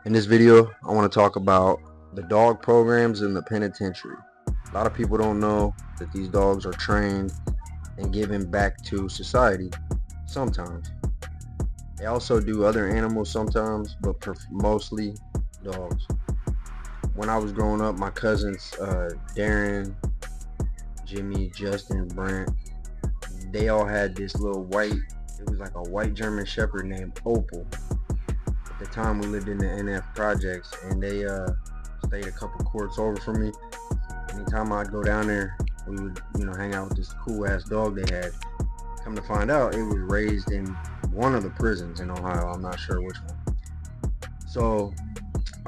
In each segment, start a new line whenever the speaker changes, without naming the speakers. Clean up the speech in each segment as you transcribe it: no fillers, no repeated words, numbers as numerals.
In this video, I want to talk about the dog programs in the penitentiary. A lot of people don't know that these dogs are trained and given back to society sometimes. They also do other animals sometimes, but mostly dogs. When I was growing up, my cousins, Darren, Jimmy, Justin, Brent, they all had this little it was like a white German Shepherd named Opal. At the time, we lived in the NF projects, and they stayed a couple courts over from me. Anytime I'd go down there, we would, hang out with this cool ass dog they had. Come to find out, it was raised in one of the prisons in Ohio. I'm not sure which one. So,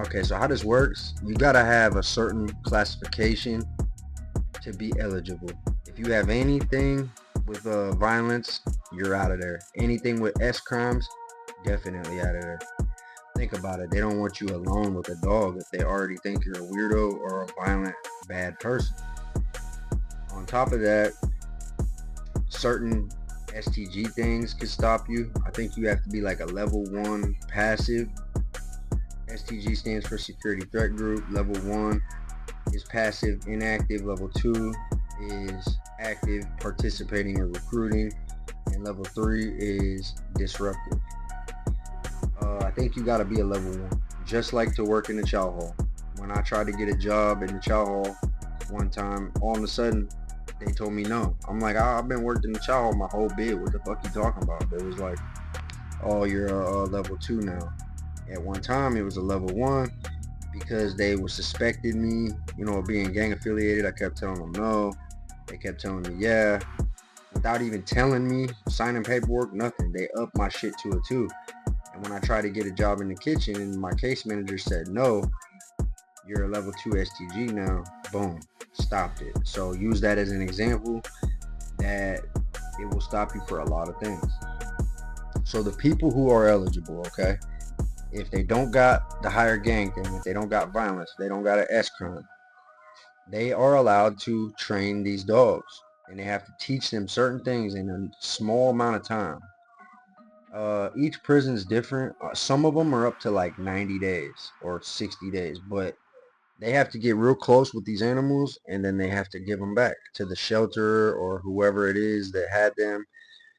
okay, so how this works, you gotta have a certain classification to be eligible. If you have anything with violence, you're out of there. Anything with S crimes, definitely out of there. Think about it. They don't want you alone with a dog if they already think you're a weirdo or a violent, bad person. On top of that, certain STG things could stop you. I think you have to be like a level 1 passive. STG stands for security threat group. Level 1 is passive inactive. Level 2 is active participating in recruiting. And level 3 is disruptive. I think you gotta be a level 1. Just like to work in the chow hall. When I tried to get a job in the chow hall one time, all of a sudden they told me no. I'm like, I've been working in the chow hall my whole bid. What the fuck you talking about? It was like, oh, you're a level 2 now. At one time it was a level 1 because they were suspecting me, of being gang affiliated. I kept telling them no. They kept telling me yeah. Without even telling me, signing paperwork, nothing. They upped my shit to a 2. And when I tried to get a job in the kitchen and my case manager said no, you're a level 2 STG now, boom, stopped it. So use that as an example that it will stop you for a lot of things. So the people who are eligible, okay, if they don't got the higher gang thing, if they don't got violence, they don't got an S crime, they are allowed to train these dogs, and they have to teach them certain things in a small amount of time. Each prison is different. Some of them are up to like 90 days or 60 days, but they have to get real close with these animals, and then they have to give them back to the shelter or whoever it is that had them.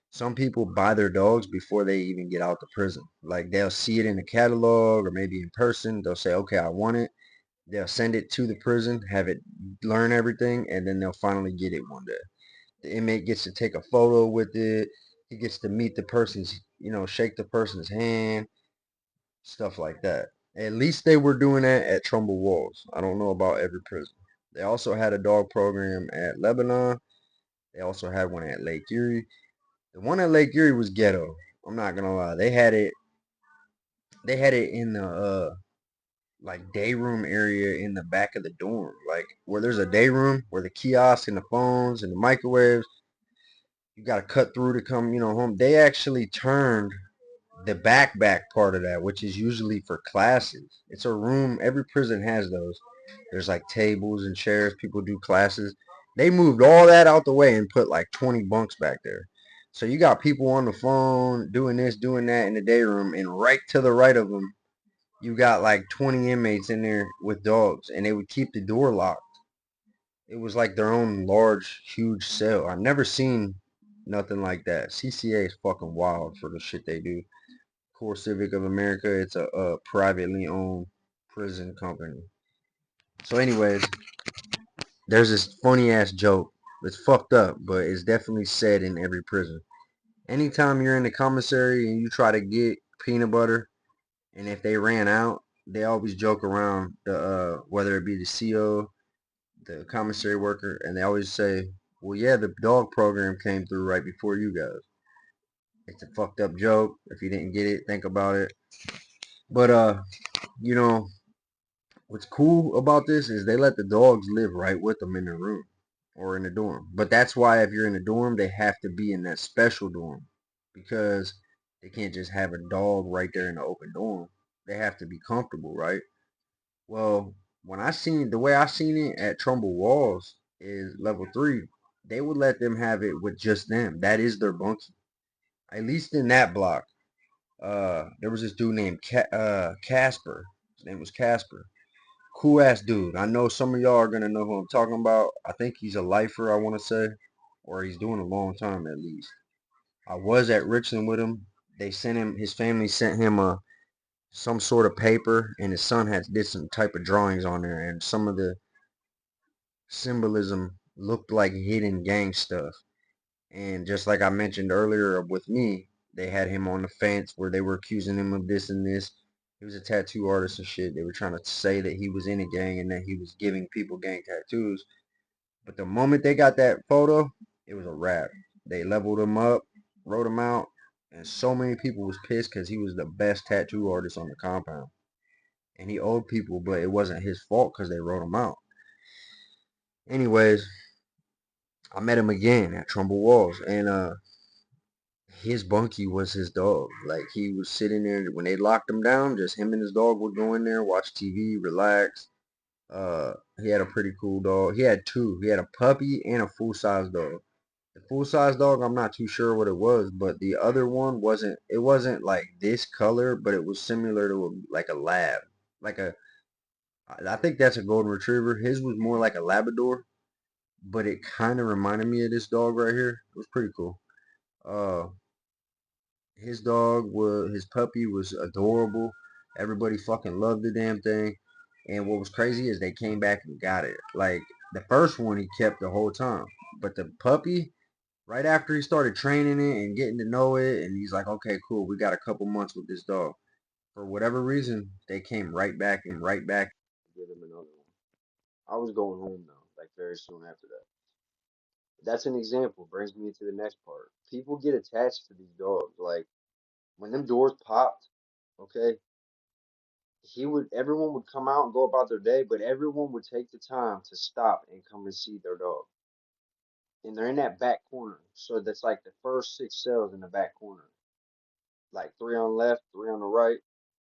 Some people buy their dogs before they even get out the prison. Like, they'll see it in the catalog or maybe in person. They'll say, okay, I want it. They'll send it to the prison, have it learn everything, and then they'll finally get it one day. The inmate gets to take a photo with it. He gets to meet the person's, shake the person's hand, stuff like that. At least they were doing that at Trumbull Walls. I don't know about every prison. They also had a dog program at Lebanon. They also had one at Lake Erie. The one at Lake Erie was ghetto. I'm not gonna lie. They had it. They had it in the like day room area in the back of the dorm, like where there's a day room where the kiosks and the phones and the microwaves. You got to cut through to come, home. They actually turned the back part of that, which is usually for classes. It's a room. Every prison has those. There's like tables and chairs. People do classes. They moved all that out the way and put like 20 bunks back there. So you got people on the phone doing this, doing that in the day room, and right to the right of them, you got like 20 inmates in there with dogs, and they would keep the door locked. It was like their own large, huge cell. I've never seen nothing like that. CCA is fucking wild for the shit they do. Core Civic of America, it's a privately owned prison company. So anyways, there's this funny ass joke. It's fucked up, but it's definitely said in every prison. Anytime you're in the commissary and you try to get peanut butter, and if they ran out, they always joke around the whether it be the CO, the commissary worker, and they always say, well, yeah, the dog program came through right before you guys. It's a fucked up joke. If you didn't get it, think about it. But you know, what's cool about this is they let the dogs live right with them in the room or in the dorm. But that's why if you're in a dorm, they have to be in that special dorm, because they can't just have a dog right there in the open dorm. They have to be comfortable, right? Well, when I seen the way I seen it at Trumbull Walls is level 3, they would let them have it with just them. That is their bunkie. At least in that block. There was this dude named Casper. His name was Casper. Cool ass dude. I know some of y'all are gonna know who I'm talking about. I think he's a lifer, I want to say, or he's doing a long time at least. I was at Richland with him. They sent him. His family sent him a some sort of paper, and his son had did some type of drawings on there, and some of the symbolism looked like hidden gang stuff. And just like I mentioned earlier with me, they had him on the fence where they were accusing him of this and this. He was a tattoo artist and shit. They were trying to say that he was in a gang and that he was giving people gang tattoos. But the moment they got that photo, it was a wrap. They leveled him up, wrote him out, and so many people was pissed because he was the best tattoo artist on the compound. And he owed people, but it wasn't his fault because they wrote him out. Anyways, I met him again at Trumbull Walls, and his bunkie was his dog. Like he was sitting there when they locked him down. Just him and his dog would go in there, watch TV, relax. He had a pretty cool dog. He had two. He had a puppy and a full size dog. The full size dog, I'm not too sure what it was, but the other one wasn't. It wasn't like this color, but it was similar to like a lab, like a. I think that's a golden retriever. His was more like a Labrador, but it kind of reminded me of this dog right here. It was pretty cool. Uh, his puppy was adorable. Everybody fucking loved the damn thing. And what was crazy is they came back and got it. Like the first one he kept the whole time. But the puppy, right after he started training it and getting to know it, and he's like, okay, cool, we got a couple months with this dog. For whatever reason, they came right back to give him another one. I was going home though, like very soon after that. That's an example. Brings me to the next part. People get attached to these dogs. Like when them doors popped, okay, everyone would come out and go about their day, but everyone would take the time to stop and come and see their dog. And they're in that back corner. So that's like the first six cells in the back corner. Like three on the left, three on the right,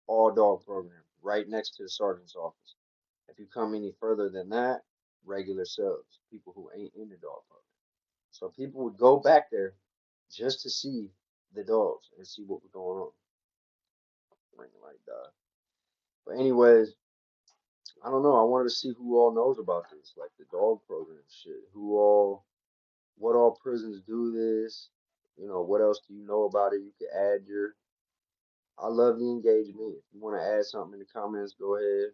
all dog program, right next to the sergeant's office. If you come any further than that, regular cells, people who ain't in the dog program. So people would go back there just to see the dogs and see what was going on. Ring like that. But anyways, I don't know. I wanted to see who all knows about this, like the dog program shit. What all prisons do this? You know, what else do you know about it? You can add your. I love the engagement. If you want to add something in the comments, go ahead.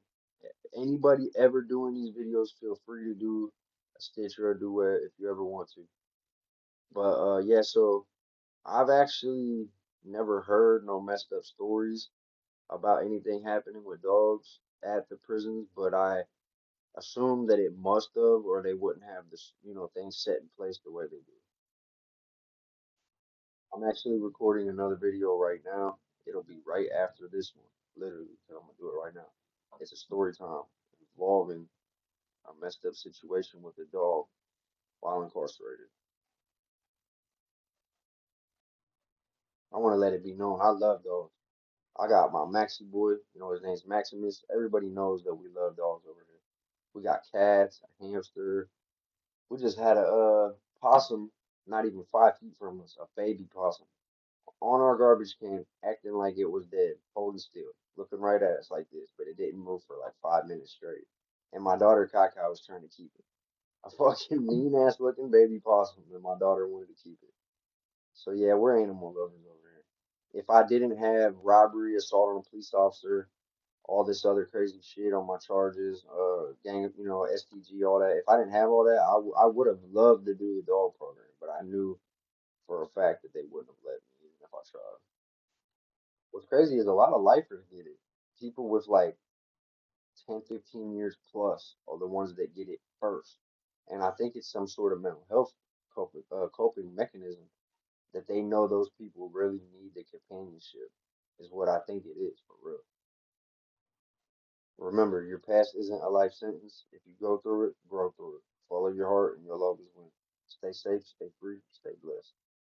Anybody ever doing these videos, feel free to do a stitch or a duet if you ever want to. But yeah, so I've actually never heard no messed up stories about anything happening with dogs at the prisons, but I assume that it must have, or they wouldn't have this, things set in place the way they do. I'm actually recording another video right now. It'll be right after this one, literally. So I'm gonna do it right now. It's a story time involving a messed up situation with a dog while incarcerated. I want to let it be known I love dogs. I got my Maxie boy, his name's Maximus. Everybody knows that we love dogs over here. We got cats, a hamster. We just had a possum, not even 5 feet from us, a baby possum, on our garbage can, acting like it was dead, holding still, looking right at us like this, but it didn't move for like 5 minutes straight. And my daughter Kaka was trying to keep it. A fucking mean ass looking baby possum, and my daughter wanted to keep it. So yeah, we're animal lovers over here. If I didn't have robbery, assault on a police officer, all this other crazy shit on my charges, gang, STG, all that. If I didn't have all that, I would have loved to do the dog program, but I knew for a fact that they wouldn't have let me even if I tried. What's crazy is a lot of lifers get it. People with like 10, 15 years plus are the ones that get it first. And I think it's some sort of mental health coping mechanism that they know those people really need the companionship, is what I think it is for real. Remember, your past isn't a life sentence. If you go through it, grow through it. Follow your heart and you'll always win. Stay safe, stay free, stay blessed.